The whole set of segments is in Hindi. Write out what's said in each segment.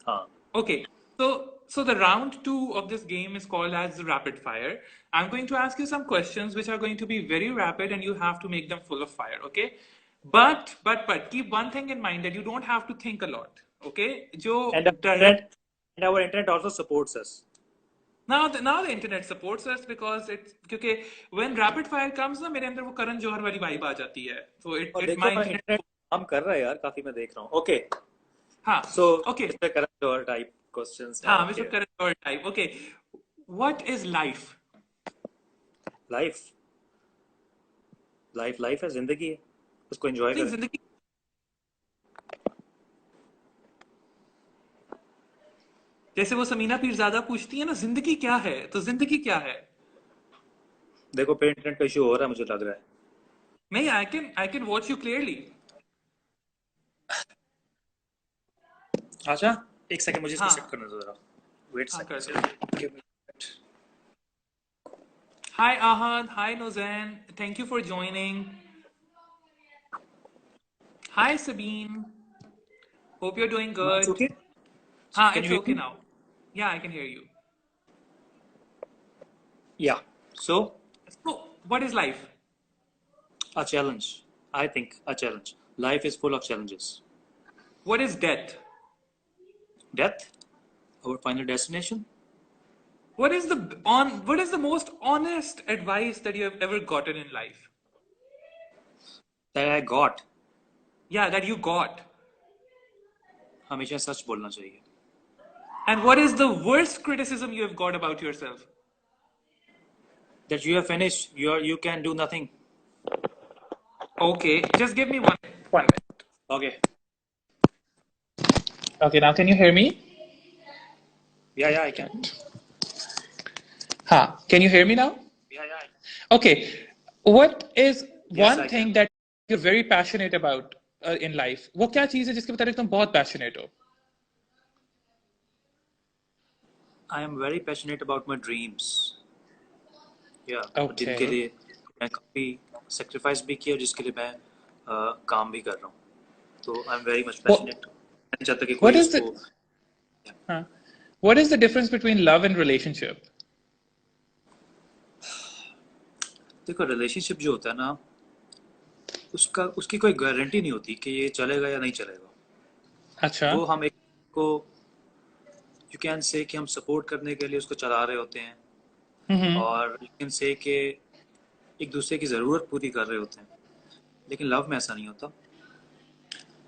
हाँ Okay, so the round two of this game is called as the rapid fire. I'm going to ask you some questions which are going to be very rapid, and you have to make them full of fire. Okay, but keep one thing in mind that you don't have to think a lot. Okay, and जो our direct internet, and our internet also supports us. now the internet supports us because it's क्योंकि when rapid fire comes ना मेरे अंदर वो करण जौहर वाली वाइब आ जाती है. So और it देखो my ना thing. इंटरनेट काम कर रहा है यार, काफी मैं देख रहा हूँ। ओके, हाँ. So Okay. मिस्टर करंट और टाइप क्वेश्चंस हाँ, are Mr. Here. Karan Johar type. Okay, what is life? Life, life life है, जिंदगी है, उसको एंजॉय नहीं करें। जिंदगी जैसे वो समीना पीरजादा पूछती है ना जिंदगी क्या है तो जिंदगी क्या है. देखो फिर इंटरनेट का इशू हो रहा है मुझे लग रहा है। नहीं I can watch you clearly. अच्छा, एक सेकंड मुझे इसको सेट हाँ करने दो जरा। वेट हाँ कर दो. Second. Hi Ahad, hi Nozain, thank you for joining. Hi Sabeen, hope you are doing it's good. Okay, हाँ can it's you hear okay me? Now. Yeah I can hear you. या, सो So what is life? a challenge. I think a challenge. Life is full of challenges. What is death? Death, our final destination. What is the most honest advice that you have ever gotten in life? That I got. Yeah, that you got. हमेशा सच बोलना चाहिए। And what is the worst criticism you have got about yourself? That you have finished. You can do nothing. Okay, just give me 1 minute. Okay. Okay, now can you hear me? Yeah, I can. Huh. Can you hear me now? Yeah. Okay. What is Yes, one I can. thing that you're very passionate about in life? वो क्या चीज़ है जिसके बारे में तुम बहुत passionate हो? I am very passionate about my dreams. Yeah, और जिनके Okay. लिए मैं काफी sacrifice भी किया और जिसके लिए मैं काम भी कर रहा हूँ। तो I am very much What passionate. मैं नहीं चाहता कि what कोई is उसको। the huh? What is the difference between love and relationship? देखो रिलेशनशिप जो होता है ना, उसका उसकी कोई गारंटी नहीं होती कि ये चलेगा या नहीं चलेगा। अच्छा. वो हम एक को यू कैन से कि हम सपोर्ट करने के लिए उसको चला रहे होते हैं, हम्म. और यू कैन से कि एक दूसरे की ज़रूरत पूरी कर रहे होते हैं। लेकिन लव में ऐसा नहीं होता।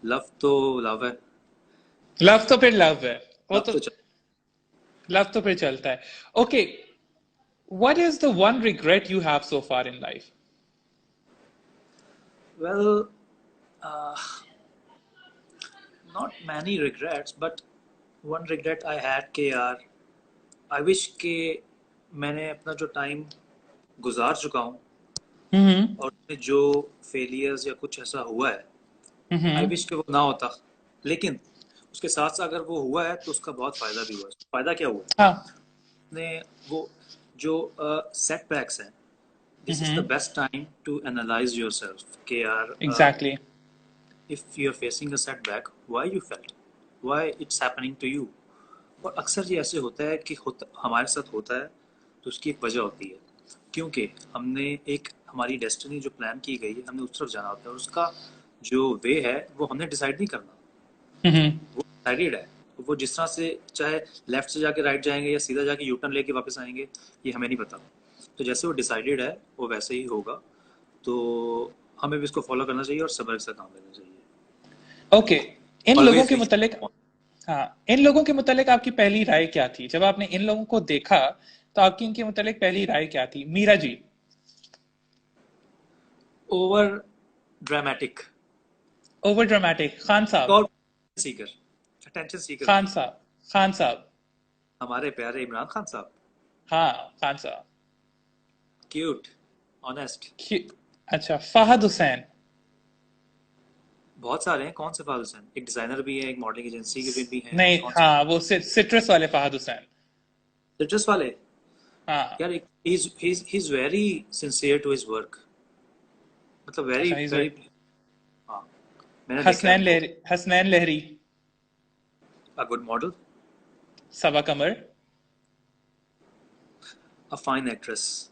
लव तो लव है। लव तो फिर लव है. वो लव तो तो लव तो फिर चलता है. Okay. What is the one regret you have so far in life? Well, not many regrets but one regret I had के यार, आई विश के मैंने अपना जो टाइम गुजार चुका हूँ हम्म. और उसमें जो फेलियर्स या कुछ ऐसा हुआ है, आई हम्म. विश कि वो ना होता। लेकिन उसके साथ साथ अगर वो हुआ है तो उसका बहुत फायदा भी हुआ है। फायदा क्या हुआ हाँ. ने वो जो सेटबैक्स हैं, this is the hmm. Best time to analyse yourself कि यार Exactly. If you are facing a setback, why you felt, why it's happening to you. और अक्सर ये ऐसे होता है कि हमारे साथ होता है तो उसकी एक वजह होती है, क्योंकि हमने एक हमारी डेस्टिनी जो प्लान की गई है हमने उस तरफ जाना होता है, और उसका जो वे है वो हमने डिसाइड नहीं करना, हम्म. वो डिसाइडेड है। तो वो जिस तरह से चाहे लेफ्ट से जाके राइट जाएंगे या सीधा जाके यू टर्न लेके वापस आएंगे, ये हमें नहीं पता। तो जैसे वो डिसाइडेड है वो वैसे ही होगा। तो हमें भी इसको फॉलो करना चाहिए और सब्र से काम लेना चाहिए। ओके. इन लोगों ऑलवेज के रीच। मुतालिक हाँ, इन लोगों के मुतालिक आपकी पहली राय क्या थी जब आपने इन लोगों को देखा? तो आपकी इनके मुतालिक पहली राय क्या थी? Meera ji. Over dramatic over dramatic. Khan साहब. और सीकर, अटेंशन सीकर खान थी। साहब. खान साहब. हमारे प्यारे इमरान खान साहब, हाँ. खान साहब. Cute, honest. अच्छा. फहद हुसैन. बहुत सारे हैं, कौन से फादर हुसैन? एक डिजाइनर भी है, एक मॉडलिंग एजेंसी के भी हैं, नहीं. कौन से? हाँ, वो सिट्रस वाले फहद हुसैन. सिट्रस वाले। हाँ. यार he is very sincere to his work, मतलब वेरी अच्छा. वेरी। हाँ, मैंने देखा है हसनैन उनको। Lahri. Hasnain Lahri. A good model. Sava Kamar. A fine actress.